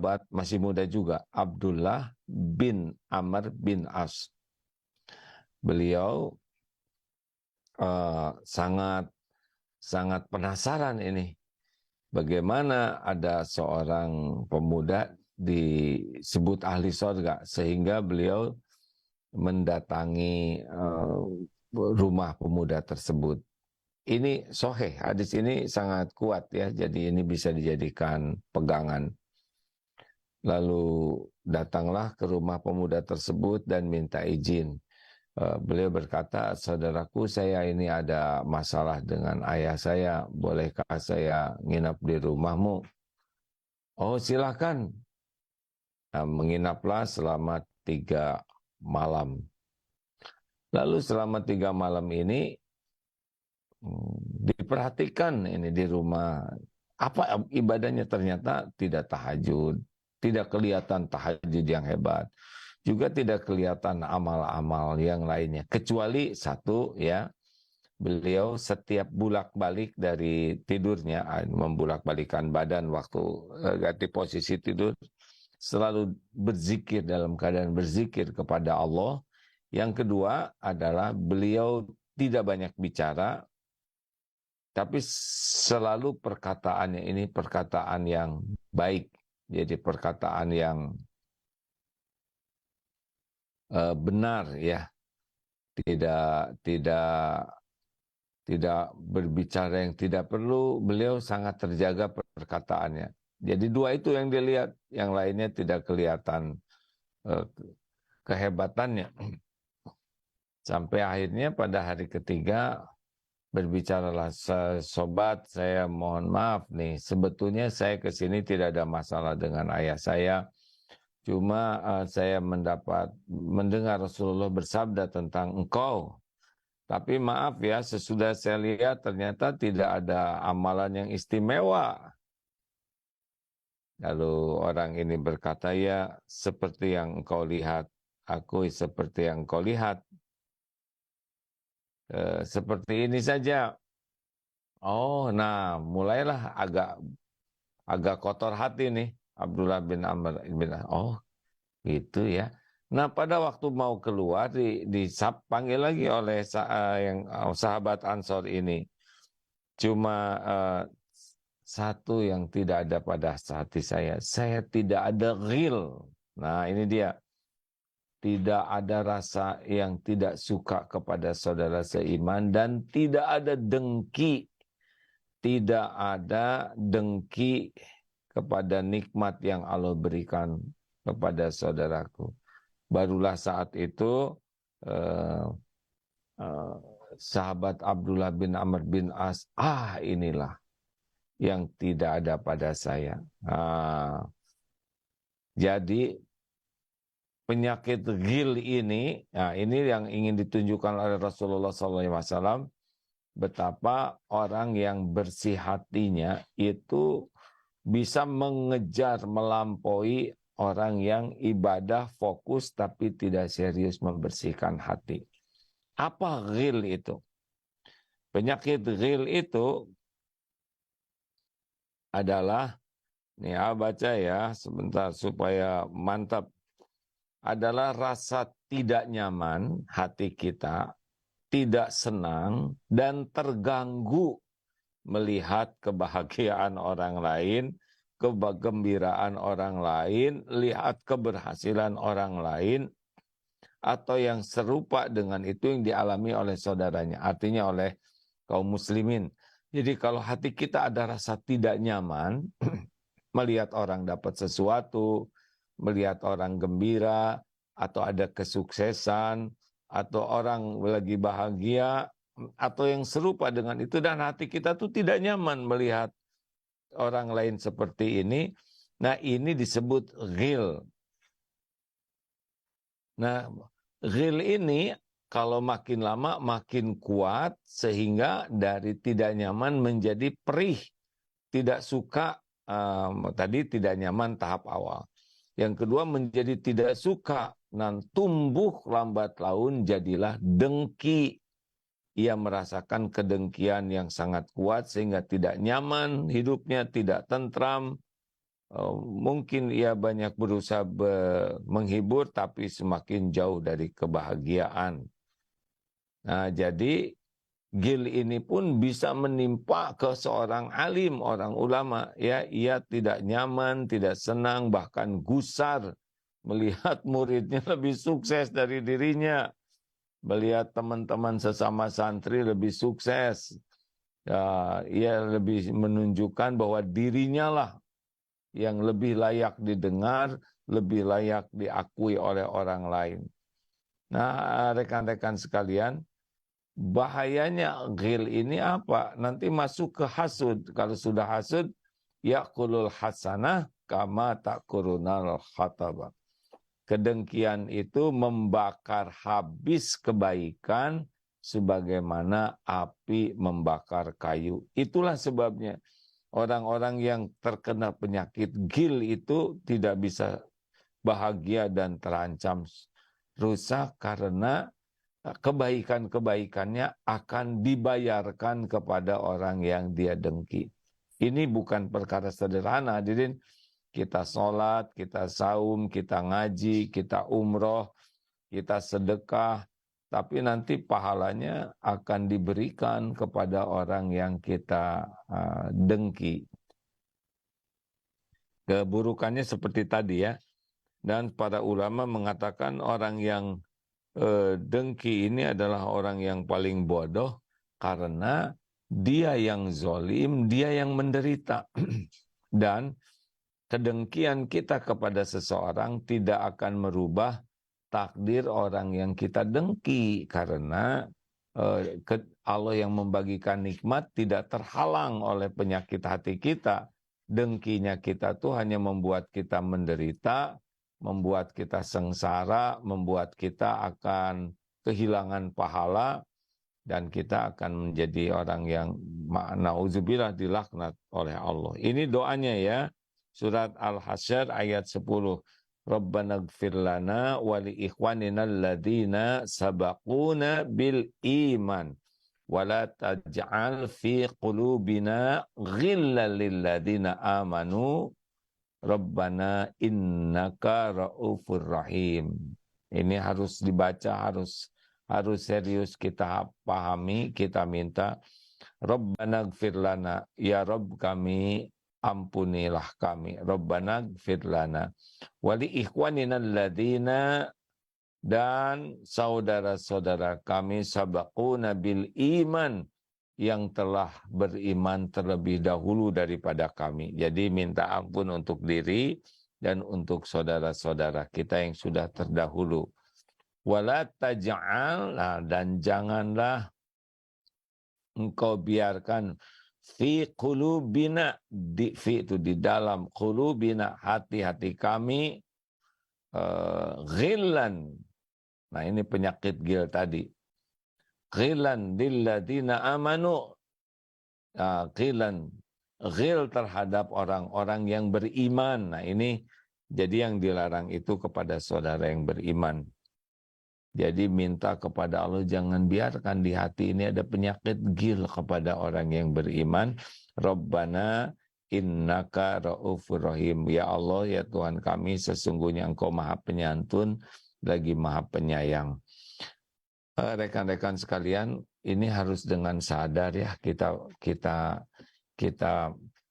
sahabat masih muda juga, Abdullah bin Amr bin As. Beliau sangat penasaran ini, bagaimana ada seorang pemuda disebut ahli surga, sehingga beliau mendatangi rumah pemuda tersebut. Ini sahih, hadis ini sangat kuat ya, jadi ini bisa dijadikan pegangan. Lalu datanglah ke rumah pemuda tersebut dan minta izin. Beliau berkata, saudaraku, saya ini ada masalah dengan ayah saya, bolehkah saya nginap di rumahmu? Oh, silakan. Nah, menginaplah selama 3 malam. Lalu selama 3 malam ini diperhatikan ini di rumah. Apa ibadahnya? Ternyata tidak tahajud, tidak kelihatan tahajud yang hebat. Juga tidak kelihatan amal-amal yang lainnya. Kecuali satu ya, beliau setiap bulak-balik dari tidurnya, membulak-balikan badan waktu ganti posisi tidur, selalu berzikir, dalam keadaan berzikir kepada Allah. Yang kedua adalah beliau tidak banyak bicara, tapi selalu perkataannya ini perkataan yang baik. Jadi perkataan yang benar ya. Tidak berbicara yang tidak perlu. Beliau sangat terjaga perkataannya. Jadi 2 itu yang dilihat, yang lainnya tidak kelihatan kehebatannya. Sampai akhirnya pada hari ketiga berbicaralah, sobat, saya mohon maaf nih, sebetulnya saya ke sini tidak ada masalah dengan ayah saya. Cuma saya mendengar Rasulullah bersabda tentang engkau. Tapi maaf ya, sesudah saya lihat ternyata tidak ada amalan yang istimewa. Lalu orang ini berkata, ya seperti yang engkau lihat, aku seperti yang engkau lihat. Seperti ini saja. Oh, nah mulailah agak kotor hati nih Abdullah bin Amr bin As. Oh, gitu ya. Nah, pada waktu mau keluar panggil lagi oleh sahabat Ansor ini. Cuma satu yang tidak ada pada hati saya tidak ada ghil. Nah, ini dia. Tidak ada rasa yang tidak suka kepada saudara seiman, dan tidak ada dengki. Tidak ada dengki kepada nikmat yang Allah berikan kepada saudaraku. Barulah saat itu sahabat Abdullah bin Amr bin As, inilah yang tidak ada pada saya. Jadi penyakit ghil ini, ini yang ingin ditunjukkan oleh Rasulullah SAW, betapa orang yang bersih hatinya itu bisa mengejar, melampaui orang yang ibadah fokus tapi tidak serius membersihkan hati. Apa ghil itu? Penyakit ghil itu adalah, nih baca ya sebentar supaya mantap, adalah rasa tidak nyaman hati kita, tidak senang dan terganggu melihat kebahagiaan orang lain, kegembiraan orang lain, lihat keberhasilan orang lain, atau yang serupa dengan itu yang dialami oleh saudaranya, artinya oleh kaum muslimin. Jadi kalau hati kita ada rasa tidak nyaman, melihat orang dapat sesuatu, melihat orang gembira, atau ada kesuksesan, atau orang lagi bahagia, atau yang serupa dengan itu, dan hati kita tuh tidak nyaman melihat orang lain seperti ini. Nah, ini disebut ghil. Nah, ghil ini kalau makin lama makin kuat, sehingga dari tidak nyaman menjadi perih, tidak suka. Tadi tidak nyaman tahap awal. Yang kedua menjadi tidak suka, dan tumbuh lambat laun jadilah dengki. Ia merasakan kedengkian yang sangat kuat sehingga tidak nyaman hidupnya, tidak tentram. Mungkin ia banyak berusaha menghibur, tapi semakin jauh dari kebahagiaan. Nah, jadi gil ini pun bisa menimpa ke seorang alim, orang ulama. Ya, ia tidak nyaman, tidak senang, bahkan gusar melihat muridnya lebih sukses dari dirinya, melihat teman-teman sesama santri lebih sukses. Ya, ia lebih menunjukkan bahwa dirinya lah yang lebih layak didengar, lebih layak diakui oleh orang lain. Nah, rekan-rekan sekalian, bahayanya ghil ini apa? Nanti masuk ke hasud. Kalau sudah hasud, ya'kulul hasanah kama ta'kurunal khataba. Kedengkian itu membakar habis kebaikan sebagaimana api membakar kayu. Itulah sebabnya orang-orang yang terkena penyakit gil itu tidak bisa bahagia dan terancam rusak karena kebaikan-kebaikannya akan dibayarkan kepada orang yang dia dengki. Ini bukan perkara sederhana. Jadi kita sholat, kita saum, kita ngaji, kita umroh, kita sedekah, tapi nanti pahalanya akan diberikan kepada orang yang kita dengki. Keburukannya seperti tadi ya. Dan para ulama mengatakan orang yang dengki ini adalah orang yang paling bodoh karena dia yang zolim, dia yang menderita. Dan kedengkian kita kepada seseorang tidak akan merubah takdir orang yang kita dengki karena Allah yang membagikan nikmat tidak terhalang oleh penyakit hati kita. Dengkinya kita tuh hanya membuat kita menderita, membuat kita sengsara, membuat kita akan kehilangan pahala, dan kita akan menjadi orang yang na'udzubillah dilaknat oleh Allah. Ini doanya ya. Surat Al-Hasyr ayat 10. Rabbana gfir lana wa li ikhwanina alladhina sabaquna bil iman wa la taj'al fi qulubina ghillan lil ladzina amanu Rabbana innaka ra'ufur rahim. Ini harus dibaca, harus serius kita pahami, kita minta. Rabbana gfir lana, ya Rabb kami, ampunilah kami. Rabbana gfir lana. Wali ikhwanina alladhina, dan saudara-saudara kami sabaquna bil iman, yang telah beriman terlebih dahulu daripada kami. Jadi minta ampun untuk diri dan untuk saudara-saudara kita yang sudah terdahulu. Wala taj'al, dan janganlah engkau biarkan fi qulubina, fi itu di dalam qulubina, hati-hati kami, ghillan. Nah, ini penyakit gil tadi. Ghillan lilladzina amanu. Ghillan, ghil terhadap orang-orang yang beriman. Nah, ini jadi yang dilarang itu kepada saudara yang beriman. Jadi minta kepada Allah jangan biarkan di hati ini ada penyakit gil kepada orang yang beriman. Rabbana innaka ra'ufur rahim. Ya Allah, ya Tuhan kami, sesungguhnya Engkau Maha Penyantun lagi Maha Penyayang. Rekan-rekan sekalian, ini harus dengan sadar ya, kita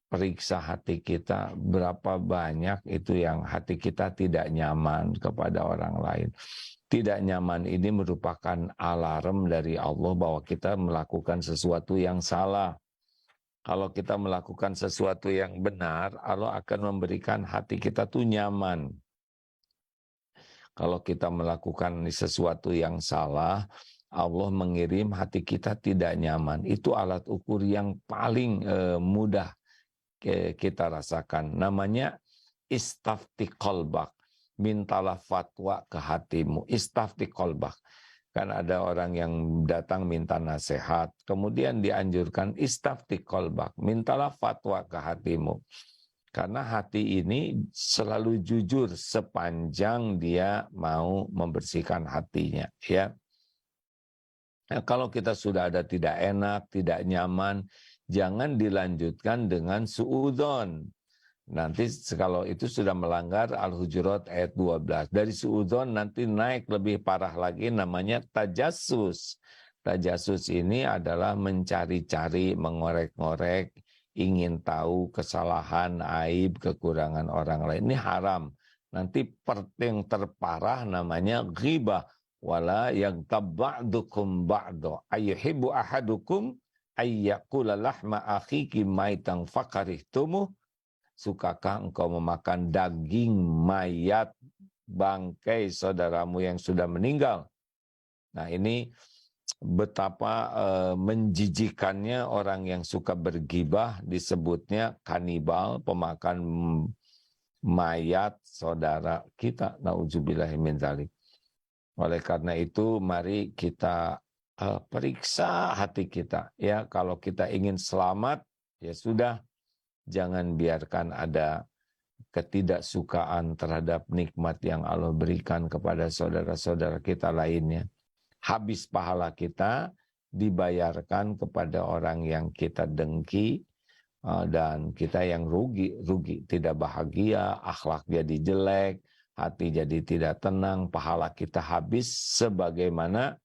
periksa hati kita, berapa banyak itu yang hati kita tidak nyaman kepada orang lain. Tidak nyaman ini merupakan alarm dari Allah bahwa kita melakukan sesuatu yang salah. Kalau kita melakukan sesuatu yang benar, Allah akan memberikan hati kita tuh nyaman. Kalau kita melakukan sesuatu yang salah, Allah mengirim hati kita tidak nyaman. Itu alat ukur yang paling mudah kita rasakan. Namanya istafti qalbak. Mintalah fatwa ke hatimu. Istafti qalbak. Kan ada orang yang datang minta nasihat. Kemudian dianjurkan istafti qalbak. Mintalah fatwa ke hatimu. Karena hati ini selalu jujur sepanjang dia mau membersihkan hatinya. Ya. Nah, kalau kita sudah ada tidak enak, tidak nyaman, jangan dilanjutkan dengan suudzon. Nanti kalau itu sudah melanggar Al-Hujurat ayat 12. Dari suudzon nanti naik lebih parah lagi namanya tajassus. Tajassus ini adalah mencari-cari, mengorek-ngorek, ingin tahu kesalahan, aib, kekurangan orang lain. Ini haram. Nanti yang terparah namanya ghibah. Wala yang tabba'dukum ba'do. Ayyuhibbu ahadukum ayyakula lahma akhiki maitang fakarihtumuh. Sukakah engkau memakan daging mayat bangkai saudaramu yang sudah meninggal? Nah, ini betapa menjijikannya orang yang suka bergibah, disebutnya kanibal, pemakan mayat saudara kita. Nauzubillahi min dzalik. Oleh karena itu, mari kita periksa hati kita. Ya, kalau kita ingin selamat, ya sudah, jangan biarkan ada ketidaksukaan terhadap nikmat yang Allah berikan kepada saudara-saudara kita lainnya. Habis pahala kita dibayarkan kepada orang yang kita dengki, dan kita yang rugi, tidak bahagia, akhlak jadi jelek, hati jadi tidak tenang, pahala kita habis sebagaimana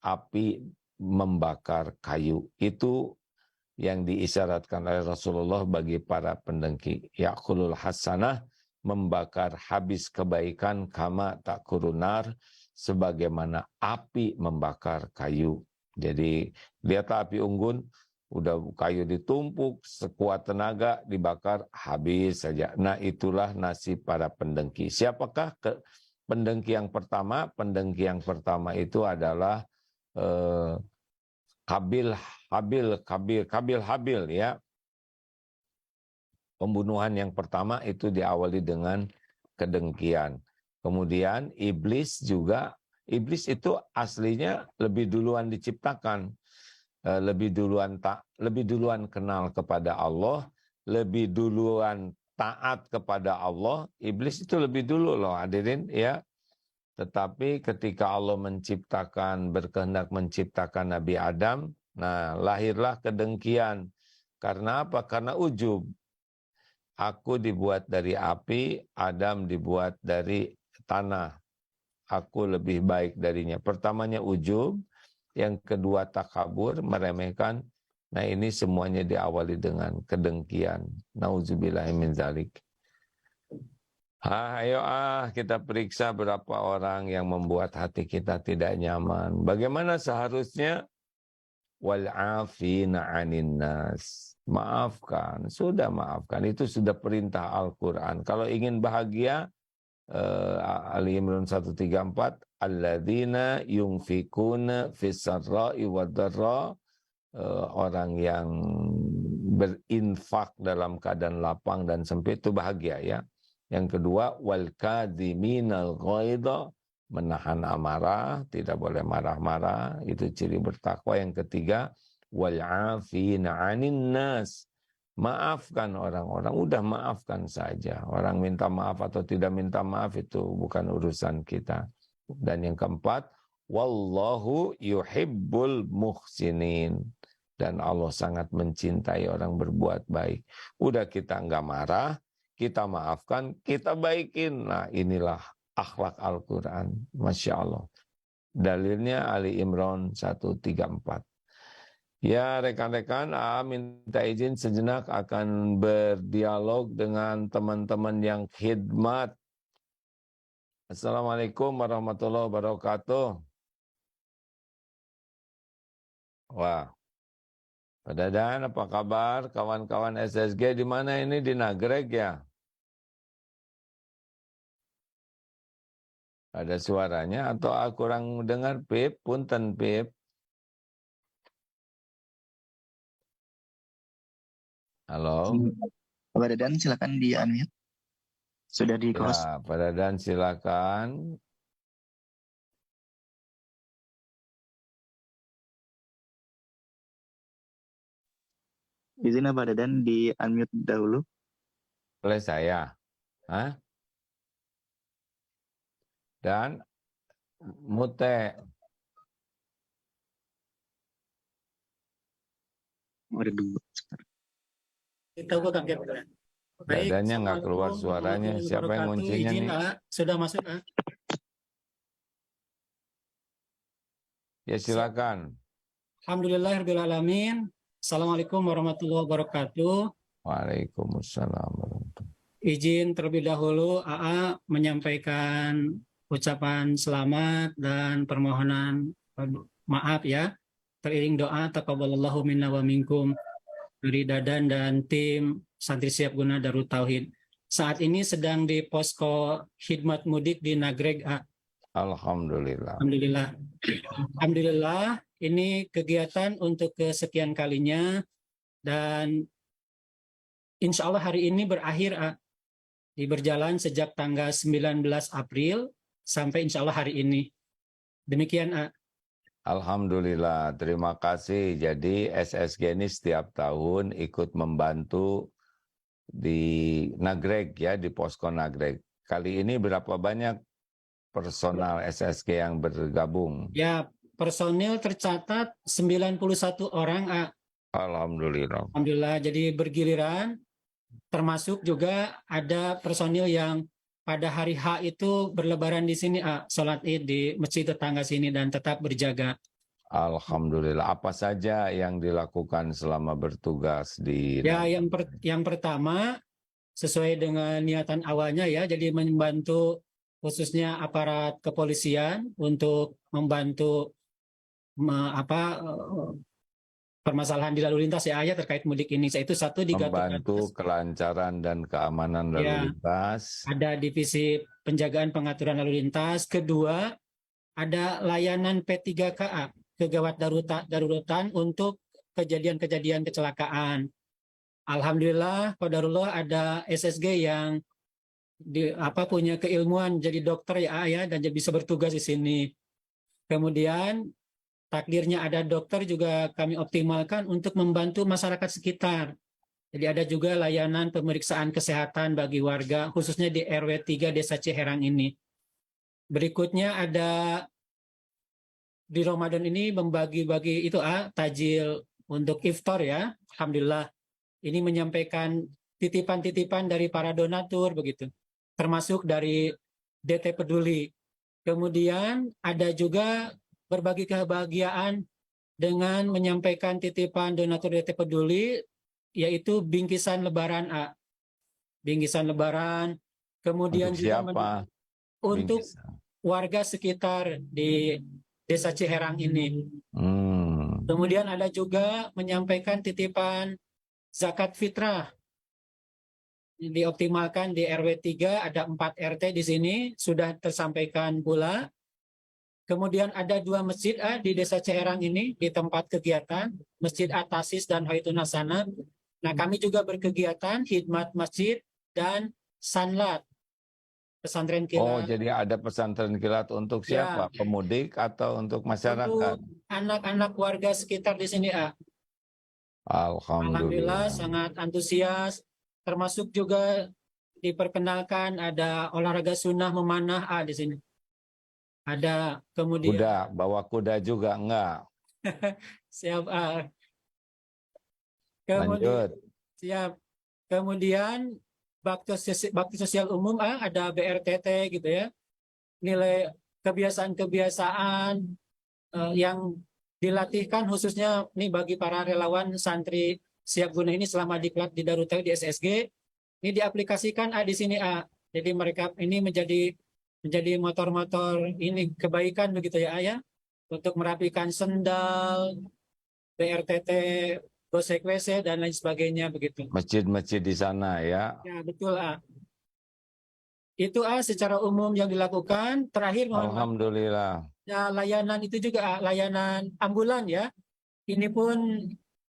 api membakar kayu. Itu yang diisyaratkan oleh Rasulullah bagi para pendengki. Ya'kulul hasanah, membakar habis kebaikan, kama takurunar, sebagaimana api membakar kayu. Jadi lihat api unggun, udah kayu ditumpuk, sekuat tenaga dibakar, habis saja. Nah, itulah nasib para pendengki. Siapakah pendengki yang pertama? Pendengki yang pertama itu adalah Habil ya. Pembunuhan yang pertama itu diawali dengan kedengkian. Kemudian iblis itu aslinya lebih duluan diciptakan, lebih duluan kenal kepada Allah, lebih duluan taat kepada Allah. Iblis itu lebih dulu loh, hadirin ya. Tetapi ketika Allah berkehendak menciptakan Nabi Adam, nah lahirlah kedengkian. Karena apa? Karena ujub. Aku dibuat dari api, Adam dibuat dari tanah. Aku lebih baik darinya. Pertamanya ujub, yang kedua takabur, meremehkan. Nah, ini semuanya diawali dengan kedengkian. Nauzubillahi min dzalik. Ayo kita periksa berapa orang yang membuat hati kita tidak nyaman. Bagaimana seharusnya? Wal'afina 'anin nas. Maafkan, sudah maafkan. Itu sudah perintah Al-Quran. Kalau ingin bahagia, Ali Imran 134, alladzina yunfikuna fis-sarra'i wad-dharra, orang yang berinfak dalam keadaan lapang dan sempit itu bahagia ya. Yang kedua, wal kadhiminal ghaidha, menahan amarah, tidak boleh marah-marah, itu ciri bertakwa. Yang ketiga, wal 'afina 'anin nas, maafkan orang-orang, udah maafkan saja. Orang minta maaf atau tidak minta maaf itu bukan urusan kita. Dan yang keempat, wallahu yuhibbul muhsinin, dan Allah sangat mencintai orang berbuat baik. Udah kita nggak marah, kita maafkan, kita baikin. Nah, inilah akhlak Al-Quran. Masya Allah. Dalilnya Ali Imran 134. Ya, rekan-rekan, minta izin sejenak akan berdialog dengan teman-teman yang khidmat. Assalamualaikum warahmatullahi wabarakatuh. Wah, Pak Dadan, apa kabar? Kawan-kawan SSG di mana ini? Di Nagreg ya? Ada suaranya atau kurang dengar, Pip? Punten, Pip. Halo? Pak Dadan silakan di unmute. Sudah di host. Ya, Pak Dadan silakan. Izin Pak Dadan di unmute dahulu. Oleh saya. Hah? Dan mute. Ada dua. Kita buka kamera. Baik, Dadanya nggak keluar Assalamualaikum suaranya. warahmatullahi Siapa yang wabarakatuh. nguncinya Izin, nih? sudah masuk, A? Ya Siap. silakan. Alhamdulillahirrahmanirrahim. Assalamualaikum warahmatullahi wabarakatuh. Waalaikumsalam. Izin terlebih dahulu AA menyampaikan ucapan selamat dan permohonan maaf ya. Teriring doa taqabbalallahu minna wa minkum dari Dadan dan tim Santri Siap Guna Darut Tauhid. Saat ini sedang di posko khidmat mudik di Nagreg, A. Alhamdulillah. Alhamdulillah. Alhamdulillah, ini kegiatan untuk kesekian kalinya dan insya Allah hari ini berakhir, berjalan sejak tanggal 19 April sampai insya Allah hari ini. Demikian, Alhamdulillah, terima kasih. Jadi SSG ini setiap tahun ikut membantu di Nagreg ya, di Posko Nagreg. Kali ini berapa banyak personal SSG yang bergabung? Ya, personil tercatat 91 orang, Alhamdulillah. Alhamdulillah, jadi bergiliran, termasuk juga ada personil yang pada hari H itu berlebaran di sini, sholat Id di masjid tetangga sini dan tetap berjaga. Alhamdulillah. Apa saja yang dilakukan selama bertugas di Ya, yang pertama sesuai dengan niatan awalnya ya, jadi membantu khususnya aparat kepolisian untuk membantu permasalahan di lalu lintas ya terkait mudik ini. Itu satu di Gatot membantu Atas. kelancaran dan keamanan lalu Ya, lintas. ada divisi penjagaan pengaturan lalu lintas. Kedua, ada layanan P3KA, kegawat daruratan untuk kejadian-kejadian kecelakaan. Alhamdulillah, qadarullah ada SSG yang punya keilmuan jadi dokter ya dan bisa bertugas di sini. Kemudian takdirnya ada dokter juga kami optimalkan untuk membantu masyarakat sekitar. Jadi ada juga layanan pemeriksaan kesehatan bagi warga khususnya di RW 3 Desa Ciherang ini. Berikutnya ada di Ramadan ini membagi-bagi itu tajil untuk iftar ya. Alhamdulillah. Ini menyampaikan titipan-titipan dari para donatur begitu. Termasuk dari DT Peduli. Kemudian ada juga berbagi kebahagiaan dengan menyampaikan titipan donatur DT Peduli yaitu bingkisan lebaran, bingkisan lebaran. Kemudian Untuk juga siapa? untuk Bingkisan. warga sekitar di Desa Ciherang ini. Hmm. Kemudian ada juga menyampaikan titipan zakat fitrah. Dioptimalkan di RW 3 ada 4 RT di sini sudah tersampaikan pula. Kemudian ada 2 masjid di Desa Ciherang ini di tempat kegiatan, Masjid At-Tasis dan Haitun Hasanah. Nah, kami juga berkegiatan khidmat masjid dan sanlat, pesantren kilat. Oh, jadi ada pesantren kilat untuk siapa? Ya. Pemudik atau untuk masyarakat? Untuk anak-anak warga sekitar di sini, Alhamdulillah sangat antusias. Termasuk juga diperkenalkan ada olahraga sunnah memanah di sini. Ada kemudian kuda, bawa kuda juga enggak? Siap. Lanjut. Siap. Kemudian bakti sosial umum ada BRTT gitu ya. Nilai kebiasaan-kebiasaan yang dilatihkan khususnya nih bagi para relawan santri Siap Guna ini selama diklat di Darut Tauhid di SSG ini diaplikasikan di sini Jadi mereka ini menjadi motor-motor ini kebaikan begitu ya untuk merapikan sendal, BRTT, gosek WC dan lain sebagainya begitu. Masjid-masjid di sana ya. Ya betul Itu secara umum yang dilakukan. Terakhir Alhamdulillah. Ya, layanan itu juga layanan ambulan ya. Ini pun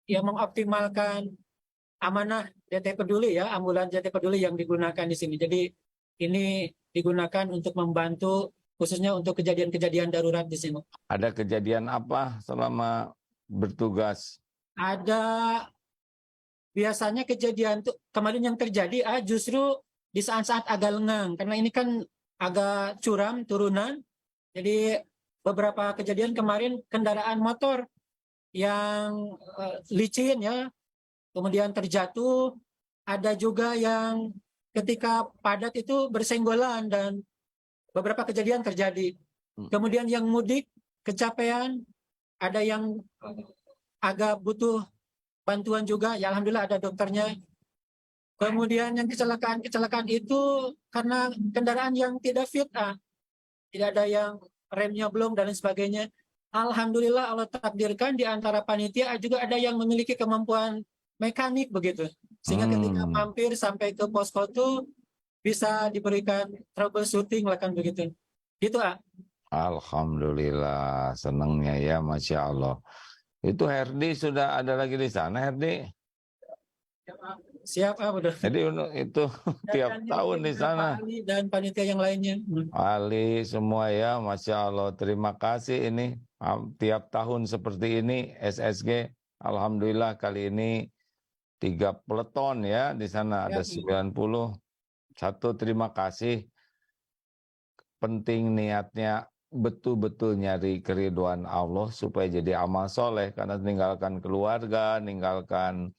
yang mengoptimalkan amanah DT Peduli ya, ambulan DT Peduli yang digunakan di sini. Jadi ini digunakan untuk membantu khususnya untuk kejadian-kejadian darurat di sini. Ada kejadian apa selama bertugas? Ada biasanya kejadian kemarin yang terjadi justru di saat-saat agak lengang karena ini kan agak curam turunan. Jadi beberapa kejadian kemarin kendaraan motor yang licin ya, kemudian terjatuh ada juga yang ketika padat itu bersenggolan dan beberapa kejadian terjadi. Kemudian yang mudik, kecapean, ada yang agak butuh bantuan juga, ya alhamdulillah ada dokternya. Kemudian yang kecelakaan itu karena kendaraan yang tidak fit, tidak ada yang remnya belum dan lain sebagainya. Alhamdulillah Allah takdirkan di antara panitia juga ada yang memiliki kemampuan mekanik begitu. Sehingga ketika mampir sampai ke posko itu bisa diberikan troubleshooting lah kan begitu. Gitu, Alhamdulillah, senangnya ya, Masya Allah. Itu Herdi sudah ada lagi di sana, Herdi? Siap, udah. Jadi itu tiap tahun di sana. Ali dan panitia yang lainnya. Ali semua ya, Masya Allah. Terima kasih ini. Tiap tahun seperti ini, SSG. Alhamdulillah kali ini 3 peleton ya di sana. Ada 90. Satu, terima kasih. Penting niatnya betul-betul nyari keriduan Allah supaya jadi amal soleh. Karena meninggalkan keluarga, meninggalkan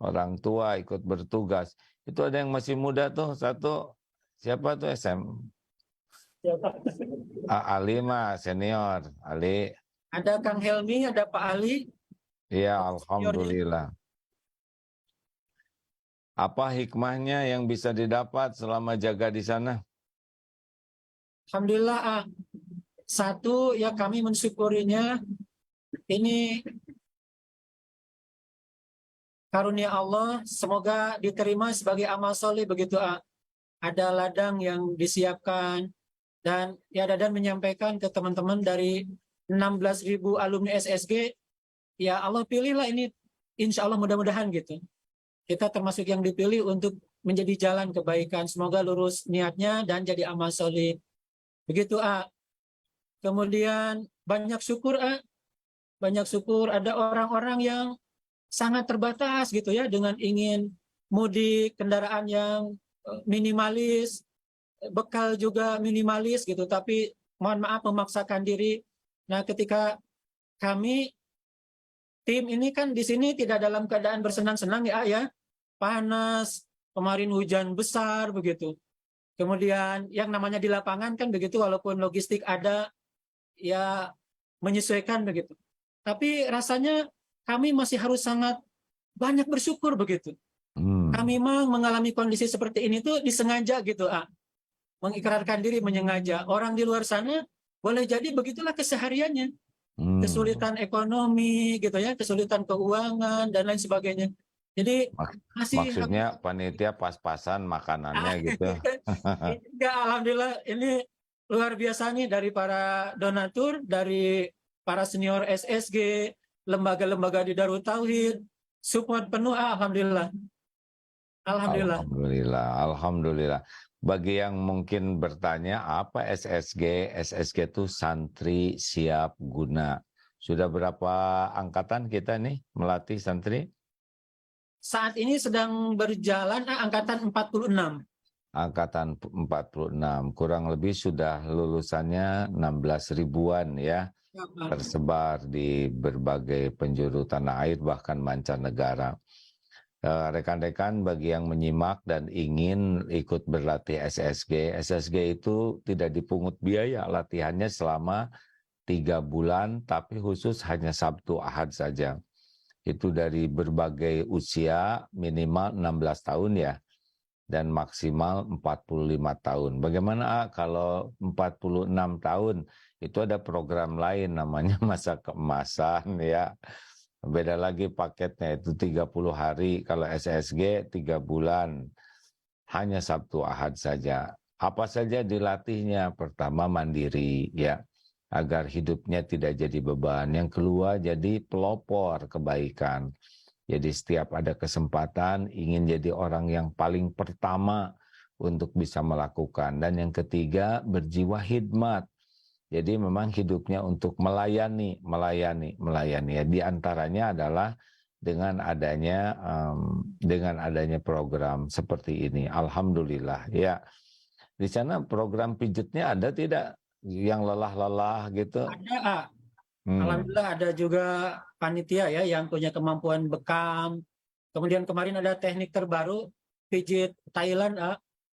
orang tua, ikut bertugas. Itu ada yang masih muda tuh, satu. Siapa tuh SM? Ali mah senior. Ali. Ada Kang Helmi, ada Pak Ali. Iya, alhamdulillah. Apa hikmahnya yang bisa didapat selama jaga di sana? Alhamdulillah, satu ya kami mensyukurinya ini karunia Allah, semoga diterima sebagai amal soleh begitu. Ada ladang yang disiapkan dan ya Dadan menyampaikan ke teman-teman dari 16.000 alumni SSG, ya Allah pilihlah ini, insya Allah mudah-mudahan gitu. Kita termasuk yang dipilih untuk menjadi jalan kebaikan. Semoga lurus niatnya dan jadi amal soleh. Begitu, Kemudian banyak syukur, banyak syukur ada orang-orang yang sangat terbatas gitu ya dengan ingin mudik, kendaraan yang minimalis, bekal juga minimalis gitu, tapi mohon maaf memaksakan diri. Nah, ketika kami tim ini kan di sini tidak dalam keadaan bersenang-senang ya, panas, kemarin hujan besar begitu. Kemudian yang namanya di lapangan kan begitu, walaupun logistik ada, ya menyesuaikan begitu. Tapi rasanya kami masih harus sangat banyak bersyukur begitu. Kami memang mengalami kondisi seperti ini tuh disengaja gitu, mengikrarkan diri menyengaja. Orang di luar sana boleh jadi begitulah kesehariannya. Kesulitan ekonomi gitu ya, kesulitan keuangan dan lain sebagainya. Jadi maksudnya panitia pas-pasan makanannya gitu. Ya, alhamdulillah ini luar biasa nih dari para donatur, dari para senior SSG, lembaga-lembaga di Darut Tauhid, support penuh, alhamdulillah. Alhamdulillah. Alhamdulillah, alhamdulillah. Bagi yang mungkin bertanya apa SSG? SSG itu santri siap guna. Sudah berapa angkatan kita nih melatih santri? Saat ini sedang berjalan angkatan 46. Angkatan 46, kurang lebih sudah lulusannya 16 ribuan ya, tersebar di berbagai penjuru tanah air bahkan mancanegara. Rekan-rekan bagi yang menyimak dan ingin ikut berlatih SSG, SSG itu tidak dipungut biaya, latihannya selama 3 bulan tapi khusus hanya Sabtu Ahad saja. Itu dari berbagai usia, minimal 16 tahun ya, dan maksimal 45 tahun. Bagaimana kalau 46 tahun? Itu ada program lain namanya masa keemasan ya. Beda lagi paketnya, itu 30 hari. Kalau SSG 3 bulan. Hanya Sabtu Ahad saja. Apa saja dilatihnya? Pertama mandiri ya, agar hidupnya tidak jadi beban. Yang kedua jadi pelopor kebaikan. Jadi setiap ada kesempatan ingin jadi orang yang paling pertama untuk bisa melakukan. Dan yang ketiga berjiwa hidmat. Jadi memang hidupnya untuk melayani. Ya, di antaranya adalah dengan adanya program seperti ini. Alhamdulillah ya. Di sana program pijatnya ada tidak yang lelah-lelah gitu? Ada, alhamdulillah ada juga panitia ya yang punya kemampuan bekam. Kemudian kemarin ada teknik terbaru pijit Thailand,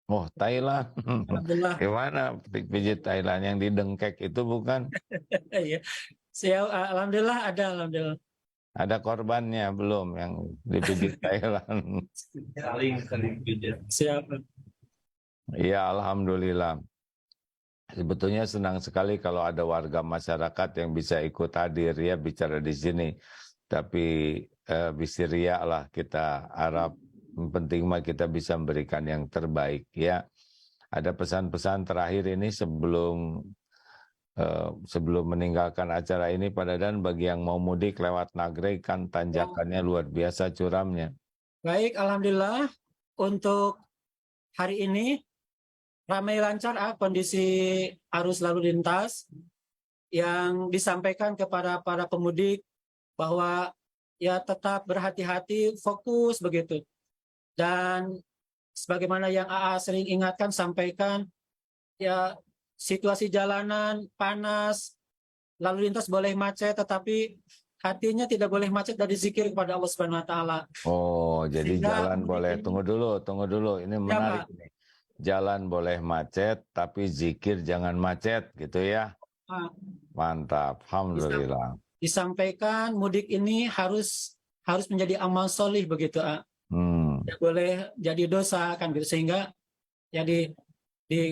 Oh, Thailand. alhamdulillah. Gimana pijit Thailand yang didengkek itu bukan? Iya. Siap, alhamdulillah ada, alhamdulillah. Ada korbannya belum yang dipijit Thailand? Saling pijat. Siap. Iya, alhamdulillah. Sebetulnya senang sekali kalau ada warga masyarakat yang bisa ikut hadir ya bicara di sini. Tapi bisa riak lah, kita harap penting mah kita bisa memberikan yang terbaik ya. Ada pesan-pesan terakhir ini sebelum meninggalkan acara ini Pak Dadan, bagi yang mau mudik lewat Nagreg kan tanjakannya luar biasa curamnya. Baik, alhamdulillah untuk hari ini ramai lancar kondisi arus lalu lintas yang disampaikan kepada para pemudik bahwa ya tetap berhati-hati, fokus begitu. Dan sebagaimana yang AA sering ingatkan, sampaikan, ya situasi jalanan panas, lalu lintas boleh macet, tetapi hatinya tidak boleh macet dari zikir kepada Allah Subhanahu wa taala. Oh, jadi Sehingga jalan boleh. ini- Tunggu dulu. Ini menarik Pak. nih. Jalan boleh macet, tapi zikir jangan macet, gitu ya. Ah, Mantap, alhamdulillah. disampaikan mudik ini harus menjadi amal solih begitu, tidak boleh jadi dosa kan gitu. Sehingga jadi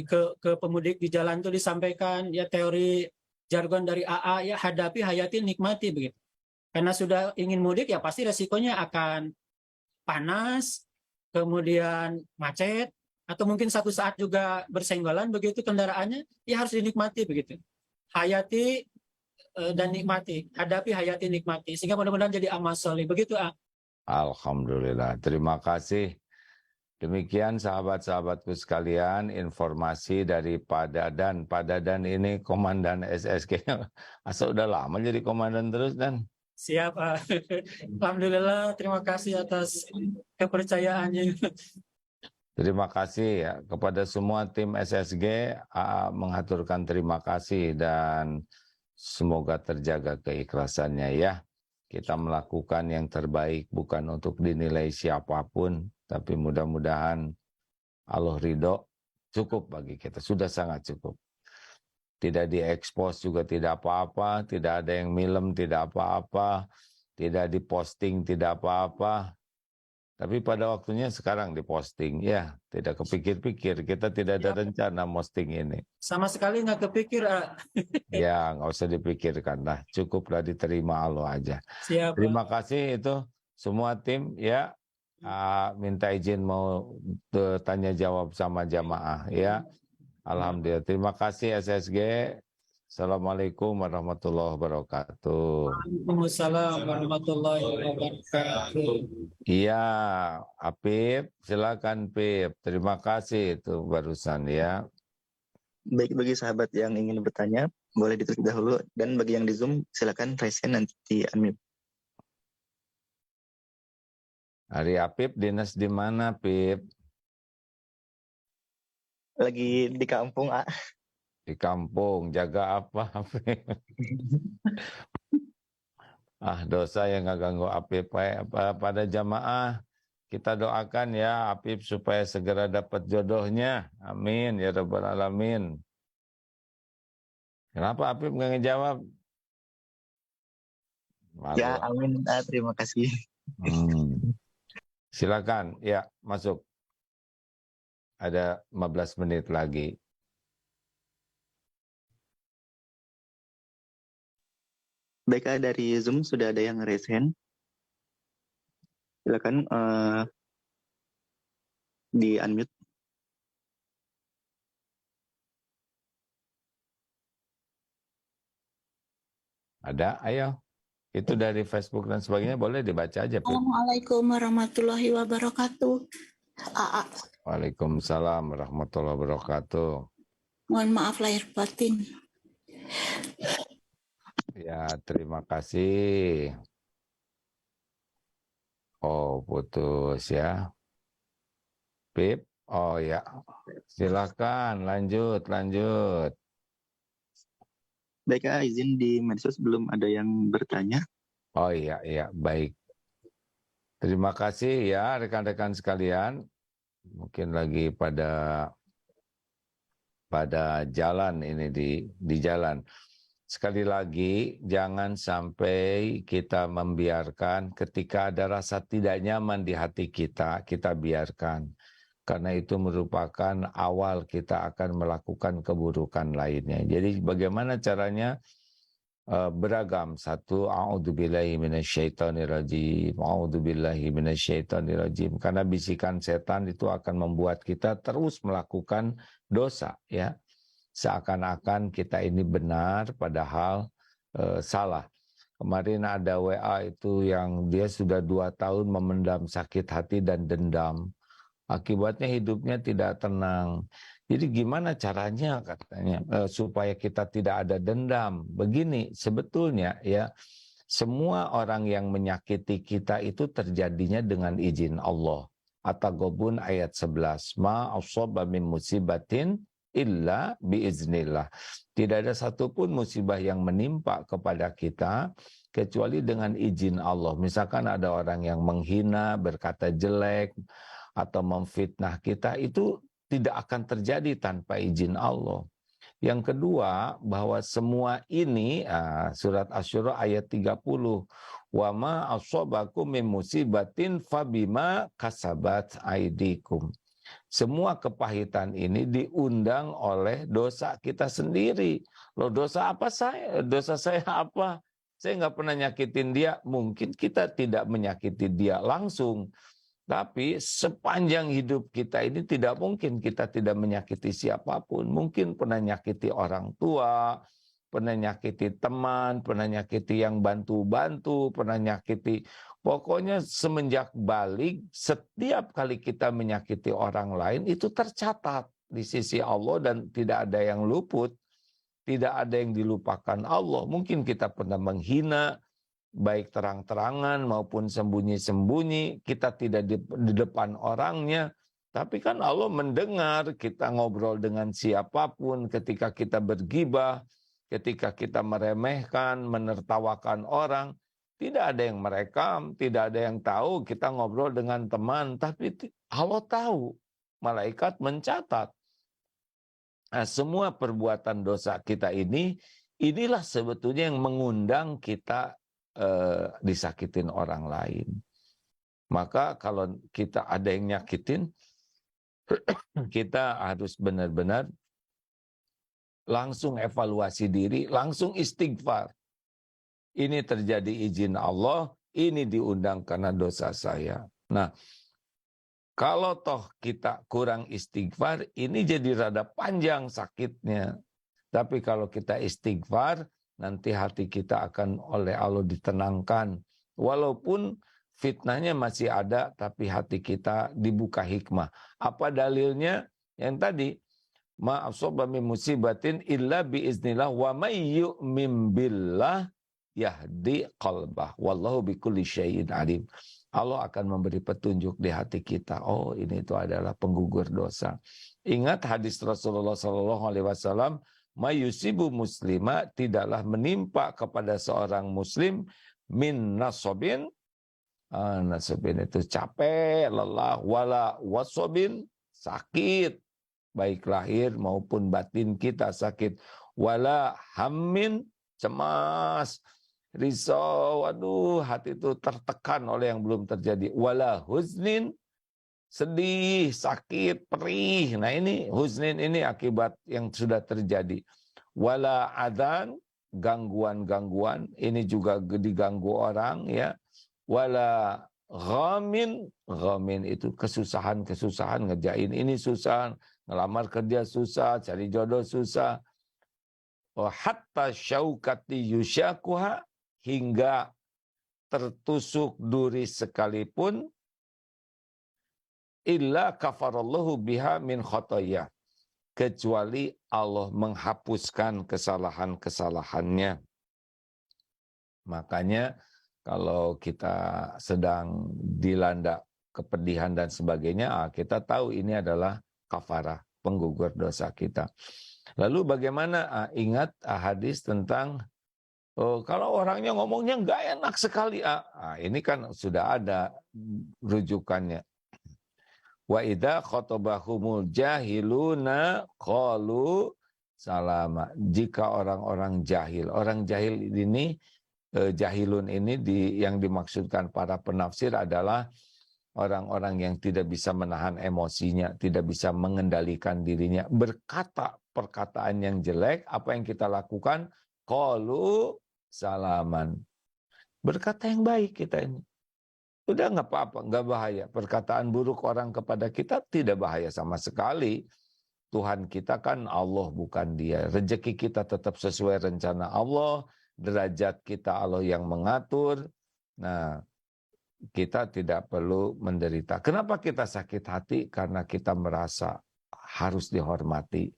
ke pemudik di jalan itu disampaikan ya teori jargon dari AA ya, hadapi, hayati, nikmati begitu. Karena sudah ingin mudik ya pasti resikonya akan panas, kemudian macet, atau mungkin satu saat juga bersenggolan begitu kendaraannya, ya harus dinikmati begitu. Hayati dan nikmati, hadapi, hayati, nikmati, sehingga mudah-mudahan jadi amal soleh begitu. Alhamdulillah, terima kasih. Demikian sahabat-sahabatku sekalian, informasi dari Pak Dadan. Pak Dadan ini komandan SSG. Asal udah lama jadi komandan terus, Dan. Siap. Alhamdulillah, terima kasih atas kepercayaannya. Terima kasih ya kepada semua tim SSG. AA mengaturkan terima kasih dan semoga terjaga keikhlasannya ya. Kita melakukan yang terbaik bukan untuk dinilai siapapun, tapi mudah-mudahan Allah ridho, cukup bagi kita, sudah sangat cukup. Tidak diekspos juga tidak apa-apa, tidak ada yang milem tidak apa-apa, tidak diposting tidak apa-apa. Tapi pada waktunya sekarang diposting, ya tidak kepikir-pikir, kita tidak ada rencana posting ini. Sama sekali nggak kepikir. Ya nggak usah dipikirkan lah, cukuplah diterima Allah aja. Siap. Terima kasih itu semua tim ya. Minta izin mau tanya jawab sama jamaah ya. Alhamdulillah. Terima kasih SSG. Assalamualaikum warahmatullahi wabarakatuh. Waalaikumsalam warahmatullahi wabarakatuh. Iya, Apip, silakan Pip. Terima kasih itu barusan ya. Baik, bagi sahabat yang ingin bertanya, boleh ditulis dahulu. Dan bagi yang di Zoom, silakan raise hand nanti di-unmute. Hari Apip dinas di mana, Pip? Lagi di kampung, Di kampung, jaga apa? Dosa yang nggak ganggu Apip. Pada jamaah, kita doakan ya Apip supaya segera dapat jodohnya. Amin, ya Rabbal Alamin. Kenapa Apip nggak ngejawab? Malu. Ya, amin. Terima kasih. Silakan, ya masuk. Ada 15 menit lagi. Baik, dari Zoom sudah ada yang raise hand. Silakan di-unmute. Ada, ayo. Itu dari Facebook dan sebagainya boleh dibaca aja. Pip. Assalamualaikum warahmatullahi wabarakatuh. Waalaikumsalam warahmatullahi wabarakatuh. Mohon maaf lahir batin. Ya, terima kasih. Oh, putus ya. Pip, oh ya. Silakan, lanjut. Baik, izin di medsos belum ada yang bertanya. Oh iya, baik. Terima kasih ya rekan-rekan sekalian. mungkin lagi pada jalan ini di jalan. Sekali lagi, jangan sampai kita membiarkan ketika ada rasa tidak nyaman di hati kita biarkan. Karena itu merupakan awal kita akan melakukan keburukan lainnya. Jadi bagaimana caranya? Beragam. Satu, a'udzubillahi minasyaitonirrajim. A'udzubillahi minasyaitonirrajim. Karena bisikan setan itu akan membuat kita terus melakukan dosa, ya. Seakan-akan kita ini benar padahal salah. Kemarin ada WA itu yang dia sudah 2 tahun memendam sakit hati dan dendam. Akibatnya hidupnya tidak tenang. Jadi gimana caranya katanya supaya kita tidak ada dendam? Begini, sebetulnya ya, semua orang yang menyakiti kita itu terjadinya dengan izin Allah. At-Taghabun ayat 11. Ma asaba min musibatin illa biiznillah. Tidak ada satupun musibah yang menimpa kepada kita kecuali dengan izin Allah. Misalkan ada orang yang menghina, berkata jelek, atau memfitnah kita, itu tidak akan terjadi tanpa izin Allah. Yang kedua, bahwa semua ini, surat Asy-Syura ayat 30, wa ma asabakum min musibatin fabima kasabat aidikum. Semua kepahitan ini diundang oleh dosa kita sendiri. Loh, dosa apa saya? Dosa saya apa? Saya nggak pernah nyakitin dia. Mungkin kita tidak menyakiti dia langsung. Tapi sepanjang hidup kita ini tidak mungkin kita tidak menyakiti siapapun. Mungkin pernah nyakiti orang tua, pernah nyakiti teman, pernah nyakiti yang bantu-bantu, pernah nyakiti. Pokoknya semenjak balik, setiap kali kita menyakiti orang lain itu tercatat di sisi Allah dan tidak ada yang luput, tidak ada yang dilupakan Allah. Mungkin kita pernah menghina, baik terang-terangan maupun sembunyi-sembunyi, kita tidak di depan orangnya, tapi kan Allah mendengar kita ngobrol dengan siapapun, ketika kita bergibah, ketika kita meremehkan, menertawakan orang, tidak ada yang merekam, tidak ada yang tahu kita ngobrol dengan teman, tapi Allah tahu, malaikat mencatat. Nah, semua perbuatan dosa kita ini, inilah sebetulnya yang mengundang kita disakitin orang lain. Maka kalau kita ada yang nyakitin, kita harus benar-benar langsung evaluasi diri, langsung istighfar. Ini terjadi izin Allah, ini diundang karena dosa saya. Nah, kalau toh kita kurang istighfar, ini jadi rada panjang sakitnya. Tapi kalau kita istighfar, nanti hati kita akan oleh Allah ditenangkan. Walaupun fitnahnya masih ada, tapi hati kita dibuka hikmah. Apa dalilnya? Yang tadi, ma asaba min musibatin illa biiznillah wa may yu'min billah yahdi qalbah. Wallahu bikulli syai'in alim. Allah akan memberi petunjuk di hati kita. Oh, ini itu adalah penggugur dosa. Ingat hadis Rasulullah SAW, mayusibu muslima, tidaklah menimpa kepada seorang muslim min nasobin, nasobin itu capek, lelah, wala wasobin, sakit, baik lahir maupun batin kita sakit, wala hammin, cemas, risau, aduh hati itu tertekan oleh yang belum terjadi, wala huznin, sedih, sakit, perih. Nah ini huznin ini akibat yang sudah terjadi. Wala adan, gangguan-gangguan, ini juga diganggu orang ya. Wala ghamin, ghamin itu kesusahan-kesusahan, ngerjain ini susah, ngelamar kerja susah, cari jodoh susah. Hatta syaukati yusyakuha, hingga tertusuk duri sekalipun, illa kafarallahu biha min khotoyah, kecuali Allah menghapuskan kesalahan-kesalahannya. Makanya kalau kita sedang dilanda kepedihan dan sebagainya, kita tahu ini adalah kafarah, penggugur dosa kita. Lalu bagaimana? Ingat hadis tentang kalau orangnya ngomongnya nggak enak sekali. Ini kan sudah ada rujukannya. Wa idza khatabahumul jahiluna qalu salama. Jika orang-orang jahil, orang jahil ini jahilun ini yang dimaksudkan para penafsir adalah orang-orang yang tidak bisa menahan emosinya, tidak bisa mengendalikan dirinya, berkata perkataan yang jelek, apa yang kita lakukan? Qalu salaman. Berkata yang baik kita ini. Udah nggak apa-apa, nggak bahaya. Perkataan buruk orang kepada kita tidak bahaya sama sekali. Tuhan kita kan Allah, bukan dia. Rezeki kita tetap sesuai rencana Allah. Derajat kita Allah yang mengatur. Nah, kita tidak perlu menderita. Kenapa kita sakit hati? Karena kita merasa harus dihormati.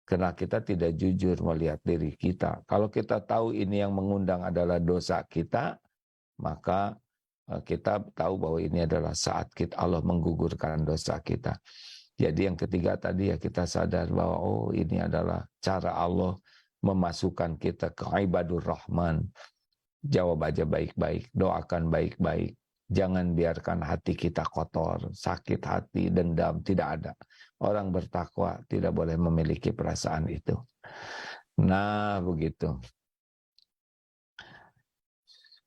Karena kita tidak jujur melihat diri kita. Kalau kita tahu ini yang mengundang adalah dosa kita, maka kita tahu bahwa ini adalah saat kita Allah menggugurkan dosa kita. Jadi yang ketiga tadi ya kita sadar bahwa oh ini adalah cara Allah memasukkan kita ke ibadur rahman. Jawab aja baik-baik, doakan baik-baik. Jangan biarkan hati kita kotor, sakit hati, dendam, tidak ada. Orang bertakwa tidak boleh memiliki perasaan itu. Nah, begitu.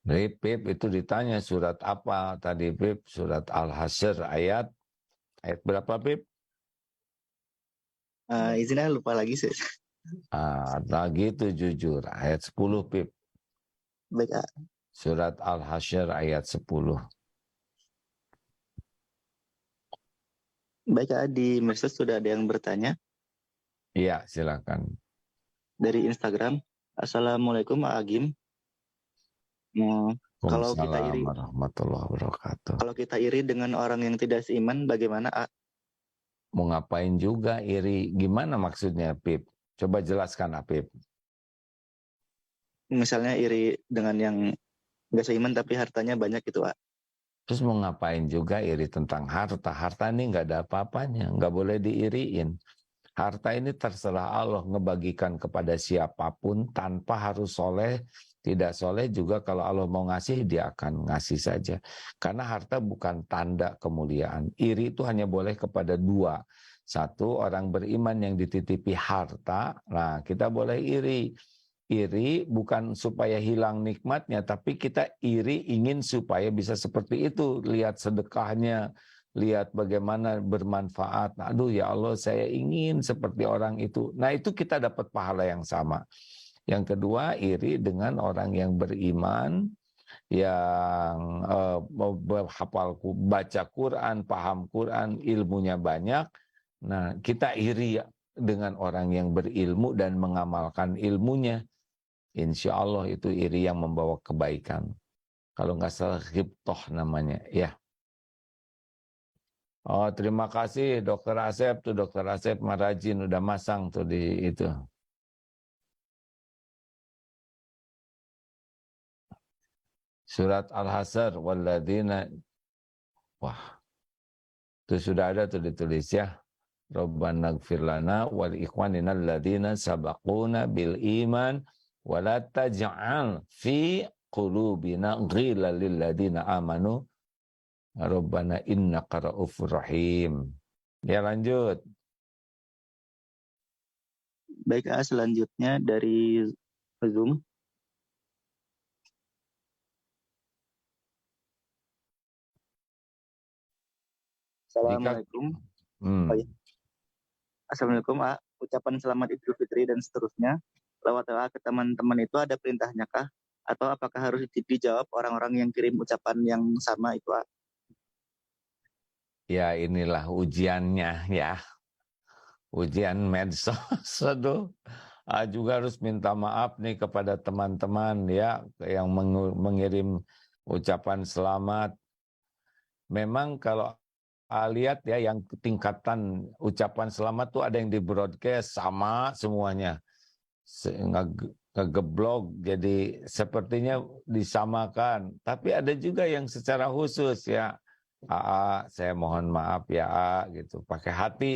Pip itu ditanya surat apa tadi Pip? Surat Al-Hasyr ayat berapa Pip? Izinnya lupa lagi sih. Lagi itu jujur ayat 10 Pip. Baik, Surat Al-Hasyr ayat 10. Baik, di medsos sudah ada yang bertanya Iya, silakan. dari Instagram. Assalamualaikum Agim. Kalau kita iri, warahmatullahi wabarakatuh. Kalau kita iri dengan orang yang tidak seiman, bagaimana? Mau ngapain juga iri? Gimana maksudnya, Pip? Coba jelaskan, Pip. Misalnya iri dengan yang nggak seiman tapi hartanya banyak gitu, Terus mau ngapain juga iri tentang harta? Harta ini nggak ada apa-apanya, nggak boleh diiriin. Harta ini terserah Allah ngebagikan kepada siapapun tanpa harus soleh. Tidak soleh juga kalau Allah mau ngasih, dia akan ngasih saja. Karena harta bukan tanda kemuliaan. Iri itu hanya boleh kepada dua. Satu, orang beriman yang dititipi harta. Nah, kita boleh iri. Iri bukan supaya hilang nikmatnya, tapi kita iri ingin supaya bisa seperti itu. Lihat sedekahnya, lihat bagaimana bermanfaat. Aduh ya Allah, saya ingin seperti orang itu. Nah, itu kita dapat pahala yang sama. Yang kedua, iri dengan orang yang beriman, yang hafal baca Quran, paham Quran, ilmunya banyak. Nah, kita iri dengan orang yang berilmu dan mengamalkan ilmunya. Insya Allah itu iri yang membawa kebaikan. Kalau nggak salah ghibtoh namanya, ya. Oh, terima kasih Dokter Asep tuh, Dokter Asep Marajin udah masang tuh di itu. Surat Al-Hasyr walladzina. Wah. Itu sudah ada tuh ditulis ya. Rabbana ighfir lana wal ikhwanina alladzina sabaquna bil iman wa la taj'al fi qulubina ghillan lil ladzina amanu Rabbana innaka ra'ufur rahim. Ya, lanjut. Baik, selanjutnya dari Zoom. Assalamualaikum. Oh, ya. Assalamualaikum, ucapan selamat Idul Fitri dan seterusnya lewat WA ke teman-teman itu ada perintahnya kah? Atau apakah harus dijawab orang-orang yang kirim ucapan yang sama itu, Ya, inilah ujiannya ya. Ujian medsos. Aduh. Juga harus minta maaf nih kepada teman-teman ya yang mengirim ucapan selamat. Memang kalau lihat ya yang tingkatan ucapan selamat tuh ada yang di broadcast sama semuanya. Ngegeblog, jadi sepertinya disamakan. Tapi ada juga yang secara khusus ya. Saya mohon maaf ya gitu. Pakai hati.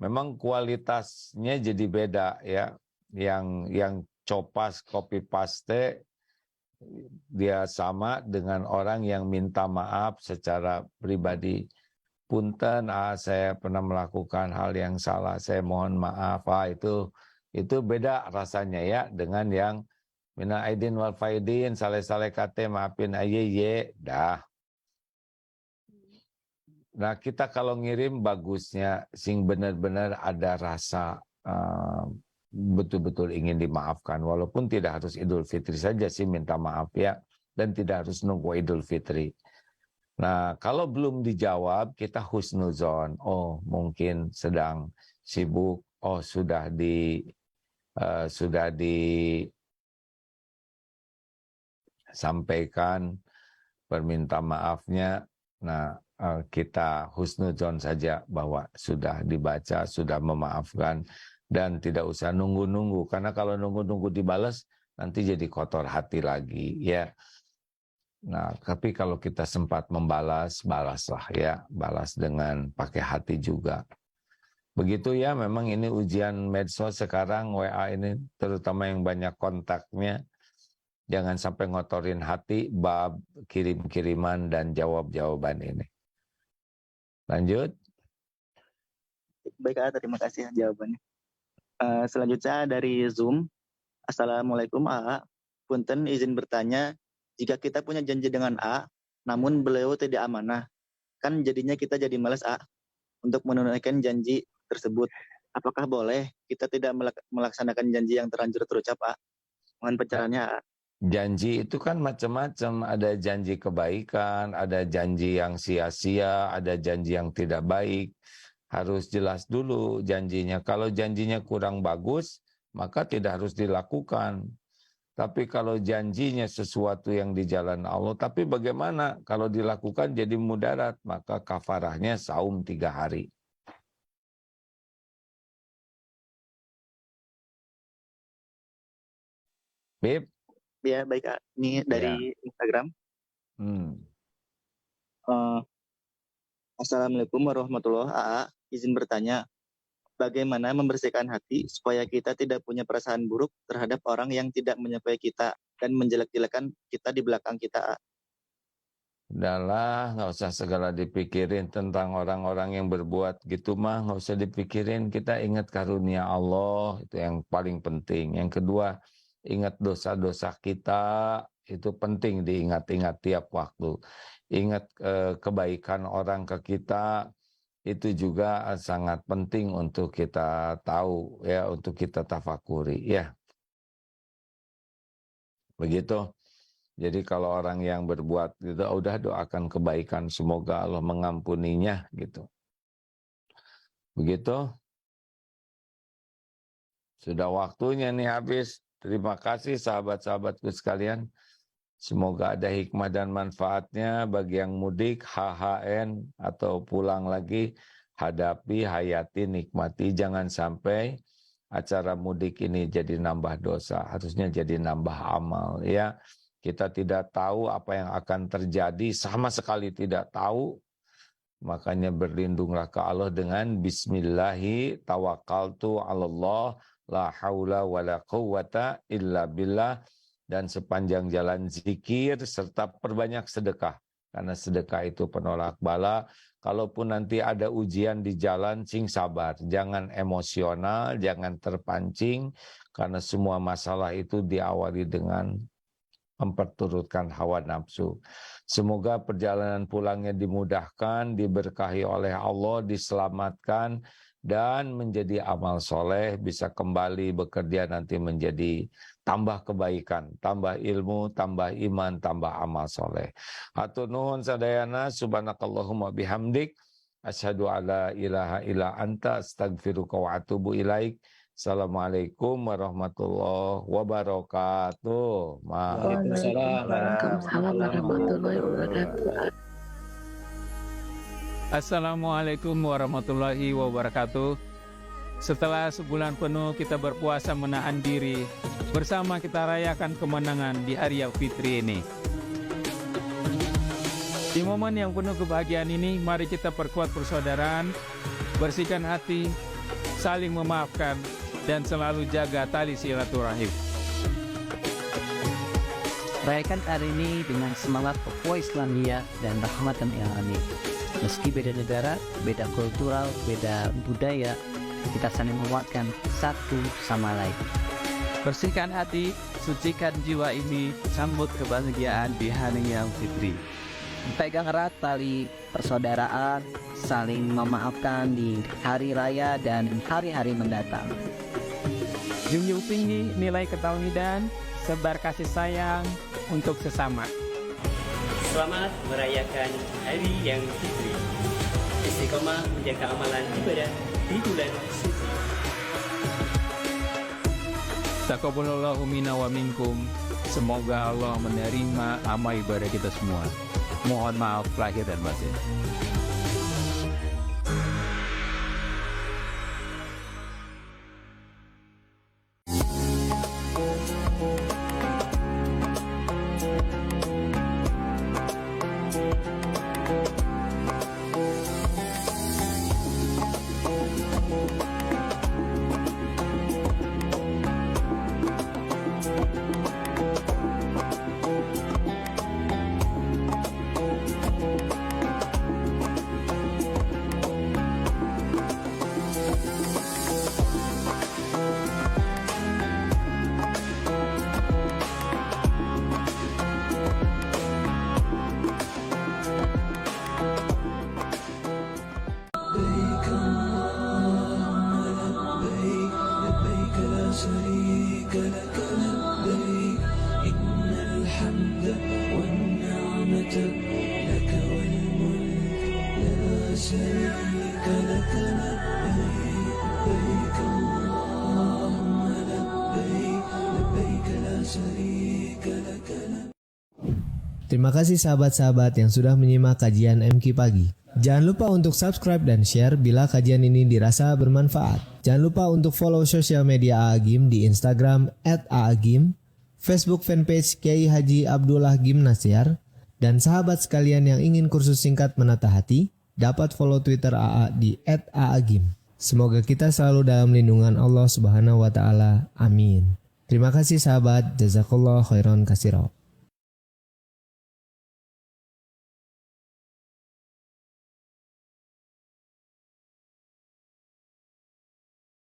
Memang kualitasnya jadi beda ya. Yang copas copy paste dia sama dengan orang yang minta maaf secara pribadi. punten, saya pernah melakukan hal yang salah, saya mohon maaf. Itu beda rasanya ya dengan yang mina aidin wal faidin, saleh-saleh kate maafin aye dah. Nah, kita kalau ngirim bagusnya sing benar-benar ada rasa betul-betul ingin dimaafkan, walaupun tidak harus Idul Fitri saja sih minta maaf ya, dan tidak harus nunggu Idul Fitri. Nah, kalau belum dijawab kita husnuzon, oh mungkin sedang sibuk, oh sudah disampaikan perminta maafnya. Nah, kita husnuzon saja bahwa sudah dibaca, sudah memaafkan, dan tidak usah nunggu-nunggu, karena kalau nunggu-nunggu dibalas nanti jadi kotor hati lagi ya. Nah, tapi kalau kita sempat membalas, balaslah ya, balas dengan pakai hati juga. Begitu ya, memang ini ujian medsos sekarang, WA ini, terutama yang banyak kontaknya. Jangan sampai ngotorin hati, bab kirim-kiriman dan jawab-jawaban ini. Lanjut. Baik, terima kasih jawabannya. Selanjutnya dari Zoom. Assalamualaikum A. Punten izin bertanya, jika kita punya janji dengan A, namun beliau tidak amanah, kan jadinya kita jadi malas A untuk menunaikan janji tersebut. Apakah boleh kita tidak melaksanakan janji yang terlanjur terucap A? Mohon pencerahannya A. Janji itu kan macam-macam, ada janji kebaikan, ada janji yang sia-sia, ada janji yang tidak baik. Harus jelas dulu janjinya. Kalau janjinya kurang bagus, maka tidak harus dilakukan. Tapi kalau janjinya sesuatu yang di jalan Allah, tapi bagaimana kalau dilakukan jadi mudarat, maka kafarahnya saum 3 hari. Beb? Ya, baik Kak. Ini dari Instagram. Assalamualaikum warahmatullahi wabarakatuh. Izin bertanya, bagaimana membersihkan hati supaya kita tidak punya perasaan buruk terhadap orang yang tidak menyukai kita dan menjelek-jelekan kita di belakang kita? Udahlah, nggak usah segala dipikirin tentang orang-orang yang berbuat gitu mah, nggak usah dipikirin. Kita ingat karunia Allah, itu yang paling penting. Yang kedua, ingat dosa-dosa kita, itu penting diingat-ingat tiap waktu. Ingat kebaikan orang ke kita, itu juga sangat penting untuk kita tahu ya, untuk kita tafakuri ya. Begitu. Jadi kalau orang yang berbuat gitu, udah doakan kebaikan, semoga Allah mengampuninya gitu. Begitu. Sudah waktunya nih habis. Terima kasih sahabat-sahabatku sekalian. Semoga ada hikmah dan manfaatnya bagi yang mudik, HHN, atau pulang lagi, hadapi, hayati, nikmati. Jangan sampai acara mudik ini jadi nambah dosa, harusnya jadi nambah amal ya. Kita tidak tahu apa yang akan terjadi, sama sekali tidak tahu. Makanya berlindunglah ke Allah dengan Bismillahi tawakkaltu 'alallah la haula wala quwwata illa billah. Dan sepanjang jalan zikir serta perbanyak sedekah. Karena sedekah itu penolak bala. Kalaupun nanti ada ujian di jalan, sing sabar. Jangan emosional, jangan terpancing. Karena semua masalah itu diawali dengan memperturutkan hawa nafsu. Semoga perjalanan pulangnya dimudahkan, diberkahi oleh Allah, diselamatkan, dan menjadi amal soleh, bisa kembali bekerja nanti menjadi tambah kebaikan, tambah ilmu, tambah iman, tambah amal soleh. Hatur nuhun sadayana, subhanakallahumma bihamdik, asyhadu alla ilaha illa anta, astagfiruka wa atubu ilaik. Assalamualaikum warahmatullahi wabarakatuh. Waalaikumsalam warahmatullahi wabarakatuh. Assalamualaikum warahmatullahi wabarakatuh. Setelah sebulan penuh kita berpuasa menahan diri, bersama kita rayakan kemenangan di hari Fitri ini. Di momen yang penuh kebahagiaan ini, mari kita perkuat persaudaraan, bersihkan hati, saling memaafkan, dan selalu jaga tali silaturahim. Rayakan hari ini dengan semangat Papua Islamiyah dan rahmatan ilahi. Meski beda negara, beda kultural, beda budaya, kita saling menguatkan satu sama lain. Bersihkan hati, sucikan jiwa ini, sambut kebahagiaan di hari yang fitri. Pegang erat tali persaudaraan, saling memaafkan di hari raya dan hari-hari mendatang. Junjung tinggi nilai ketauhidan, sebar kasih sayang untuk sesama. Selamat merayakan Hari yang Fitri. Istiqomah menjaga amalan ibadah di bulan suci. Taqabbalallahu minna wa minkum. Semoga Allah menerima amal ibadah kita semua. Mohon maaf lahir dan batin. Terima kasih sahabat-sahabat yang sudah menyimak kajian MQ Pagi. Jangan lupa untuk subscribe dan share bila kajian ini dirasa bermanfaat. Jangan lupa untuk follow sosial media AAGIM di Instagram @AAGIM, Facebook fanpage Kiai Haji Abdullah Gimnasyar, dan sahabat sekalian yang ingin kursus singkat menata hati, dapat follow Twitter AA di @AAGIM. Semoga kita selalu dalam lindungan Allah Subhanahu wa Ta'ala. Amin. Terima kasih sahabat. Jazakallah khairan katsira.